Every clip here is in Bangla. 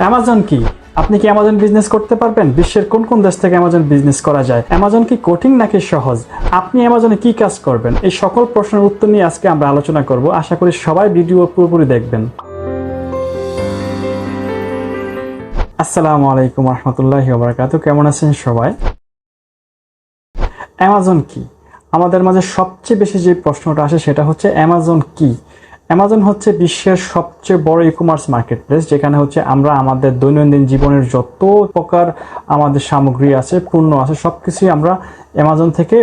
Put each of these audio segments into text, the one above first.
অ্যামাজন কি? আপনি কি অ্যামাজন বিজনেস করতে পারবেন? বিশ্বের কোন কোন দেশ থেকে অ্যামাজন বিজনেস করা যায়? অ্যামাজন কি কঠিন নাকি সহজ? আপনি অ্যামাজনে কি কাজ করবেন? এই সকল প্রশ্নের উত্তর নিয়ে আজকে আমরা আলোচনা করব। আশা করি সবাই ভিডিও পুরোপুরি দেখবেন। আসসালামু আলাইকুম রহমতুল্লাহি ওয়া বারাকাতুহু। কেমন আছেন সবাই? অ্যামাজন কি? আমাদের মাঝে সবচেয়ে বেশি যে প্রশ্নটা আসে সেটা হচ্ছে অ্যামাজন কি? অ্যামাজন হচ্ছে বিশ্বের সবচেয়ে বড় ই কমার্স মার্কেট প্লেস, যেখানে হচ্ছে আমরা আমাদের দৈনন্দিন জীবনের যত প্রকার আমাদের সামগ্রী আছে, পণ্য আছে, সবকিছুই আমরা অ্যামাজন থেকে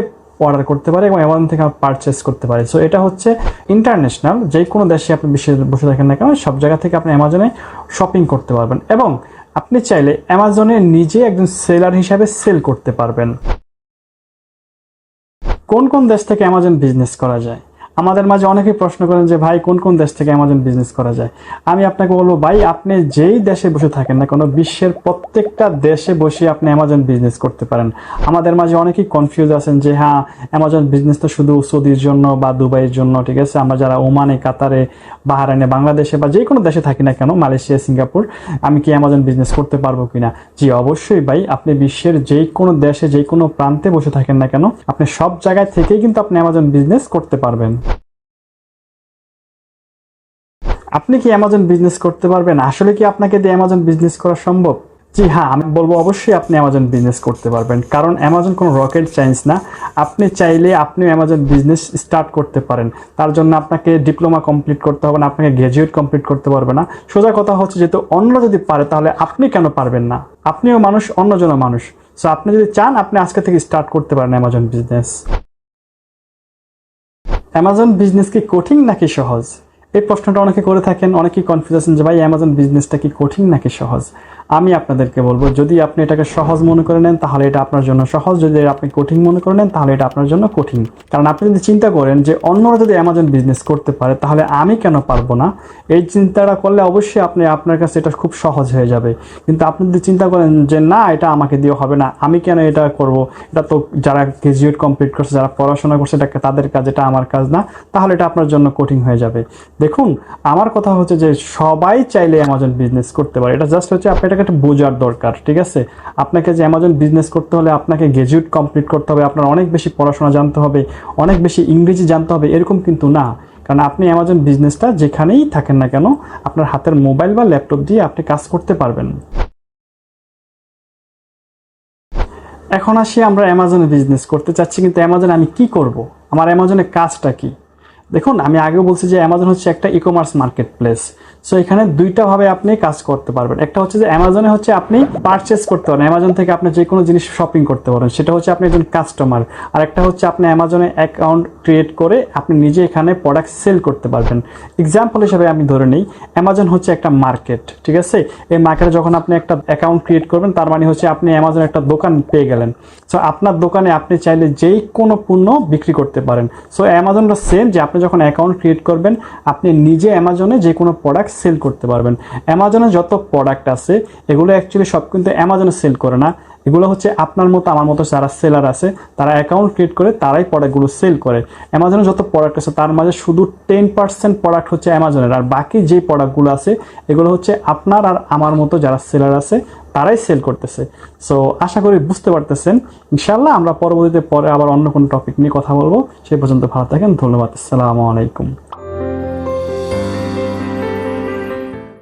অর্ডার করতে পারি এবং অ্যামাজন থেকে আমরা পারচেস করতে পারি। সো এটা হচ্ছে ইন্টারন্যাশনাল, যে কোনো দেশে আপনি বিশ্বে বসে থাকেন না কেন, সব জায়গা থেকে আপনি অ্যামাজনে শপিং করতে পারবেন এবং আপনি চাইলে অ্যামাজনে নিজে একজন সেলার হিসাবে সেল করতে পারবেন। কোন কোন দেশ থেকে অ্যামাজন বিজনেস করা যায়? আমাদের মাঝে অনেকেই প্রশ্ন করেন যে ভাই কোন কোন দেশ থেকে অ্যামাজন বিজনেস করা যায়। আমি আপনাকে বলবো ভাই, আপনি যেই দেশে বসে থাকেন না কোনো, বিশ্বের প্রত্যেকটা দেশে বসে আপনি অ্যামাজন বিজনেস করতে পারেন। আমাদের মাঝে অনেকেই কনফিউজ আছেন যে হ্যাঁ, অ্যামাজন বিজনেস তো শুধু সৌদির জন্য বা দুবাইয়ের জন্য, ঠিক আছে? আমরা যারা ওমানে, কাতারে, বাহরাইনে, বাংলাদেশে বা যে কোনো দেশে থাকি না কেন, মালয়েশিয়া, সিঙ্গাপুর, আমি কি অ্যামাজন বিজনেস করতে পারবো কিনা? জি অবশ্যই ভাই, আপনি বিশ্বের যে কোনো দেশে যে কোনো প্রান্তে বসে থাকেন না কেন, আপনি সব জায়গায় থেকেই কিন্তু আপনি অ্যামাজন বিজনেস করতে পারবেন। আপনি কি অ্যামাজন বিজনেস করতে পারবেন? আসলে কি আপনাকে দিয়ে অ্যামাজন বিজনেস করা সম্ভব? জি হ্যাঁ, আমি বলবো অবশ্যই আপনি অ্যামাজন বিজনেস করতে পারবেন, কারণ অ্যামাজন কোনো রকেট সায়েন্স না। আপনি চাইলে আপনিও অ্যামাজন বিজনেস স্টার্ট করতে পারেন। তার জন্য আপনাকে ডিপ্লোমা কমপ্লিট করতে হবে না, আপনাকে গ্র্যাজুয়েট কমপ্লিট করতে পারবে না। সোজা কথা হচ্ছে, যেহেতু অন্য যদি পারে তাহলে আপনি কেন পারবেন না? আপনিও মানুষ, অন্যজনও মানুষ। সো আপনি যদি চান, আপনি আজকে থেকে স্টার্ট করতে পারেন অ্যামাজন বিজনেস। অ্যামাজন বিজনেস কি কঠিন নাকি সহজ? এই প্রশ্নটা অনেকে করে থাকেন, অনেকেই কনফিউজ আছেন যে ভাই অ্যামাজন বিজনেসটা কি কঠিন নাকি সহজ। আমি আপনাদেরকে বলবো, যদি আপনি এটাকে সহজ মনে করে নেন তাহলে এটা আপনার জন্য সহজ, যদি আপনি কঠিন মনে করে নেন তাহলে এটা আপনার জন্য কঠিন। কারণ আপনি যদি চিন্তা করেন যে অন্যরা যদি অ্যামাজন বিজনেস করতে পারে তাহলে আমি কেন পারবো না, এই চিন্তাটা করলে অবশ্যই আপনার কাছে এটা খুব সহজ হয়ে যাবে। কিন্তু আপনি যদি চিন্তা করেন যে না, এটা আমাকে দিয়ে হবে না, আমি কেন এটা করব, এটা তো যারা গ্রাজুয়েট কমপ্লিট করছে, যারা পড়াশোনা করছে, এটা তাদের কাজ, এটা আমার কাজ না, তাহলে এটা আপনার জন্য কঠিন হয়ে যাবে। দেখুন, আমার কথা হচ্ছে যে সবাই চাইলে অ্যামাজন বিজনেস করতে পারে। এটা জাস্ট হচ্ছে আপনি এটাকে একটা বোঝার দরকার, ঠিক আছে? আপনাকে যে অ্যামাজন বিজনেস করতে হলে আপনাকে গ্র্যাজুয়েট কমপ্লিট করতে হবে, আপনার অনেক বেশি পড়াশোনা জানতে হবে, অনেক বেশি ইংরেজি জানতে হবে, এরকম কিন্তু না। কারণ আপনি অ্যামাজন বিজনেসটা যেখানেই থাকেন না কেন, আপনার হাতের মোবাইল বা ল্যাপটপ দিয়ে আপনি কাজ করতে পারবেন। এখন আসি, আমরা অ্যামাজনে বিজনেস করতে চাচ্ছি, কিন্তু অ্যামাজনে আমি কি করব? আমার অ্যামাজনের কাজটা কি? দেখুন, আমি আগেও বলছি যে অ্যামাজন হচ্ছে একটা e commerce market place. So এখানে দুইটা ভাবে আপনি কাজ করতে পারবেন। একটা হচ্ছে যে অ্যামাজনে হচ্ছে আপনি পারচেস করতে পারেন, অ্যামাজন থেকে আপনি যে কোনো জিনিস শপিং করতে পারেন, সেটা হচ্ছে আপনি একজন কাস্টমার। আর একটা হচ্ছে আপনি অ্যামাজনে অ্যাকাউন্ট ক্রিয়েট করে আপনি নিজে এখানে প্রোডাক্ট সেল করতে পারবেন। এক্সাম্পল হিসেবে আমি ধরে নিই, অ্যামাজন হচ্ছে একটা মার্কেট, ঠিক আছে? এই মার্কেটে যখন আপনি একটা অ্যাকাউন্ট ক্রিয়েট করবেন, তার মানে হচ্ছে আপনি অ্যামাজনে একটা দোকান পেয়ে গেলেন। সো আপনার দোকানে আপনি চাইলে যেই কোনো পণ্য বিক্রি করতে পারেন। সো অ্যামাজনটা সেম, যে আপনি যখন অ্যাকাউন্ট ক্রিয়েট করবেন, আপনি নিজে অ্যামাজনে যে কোনো প্রোডাক্ট সেল করতে পারবেন। অ্যামাজনে যত প্রোডাক্ট আছে এগুলো অ্যাকচুয়ালি সব কিন্তু অ্যামাজনে সেল করে না, এগুলো হচ্ছে আপনার মতো আমার মতো যারা সেলার আছে, তারা অ্যাকাউন্ট ক্রিয়েট করে তারাই প্রোডাক্টগুলো সেল করে। অ্যামাজনে যত প্রোডাক্ট আছে তার মাঝে শুধু 10% প্রোডাক্ট হচ্ছে অ্যামাজনের, আর বাকি যে প্রোডাক্টগুলো আছে এগুলো হচ্ছে আপনার আর আমার মতো যারা সেলার আছে তারাই সেল করতেছে। সো আশা করি বুঝতে পারতেছেন। ইনশাআল্লাহ আমরা পরবর্তীতে পরে আবার অন্য কোনো টপিক নিয়ে কথা বলবো। সেই পর্যন্ত ভালো থাকেন, ধন্যবাদ, আসসালামু আলাইকুম।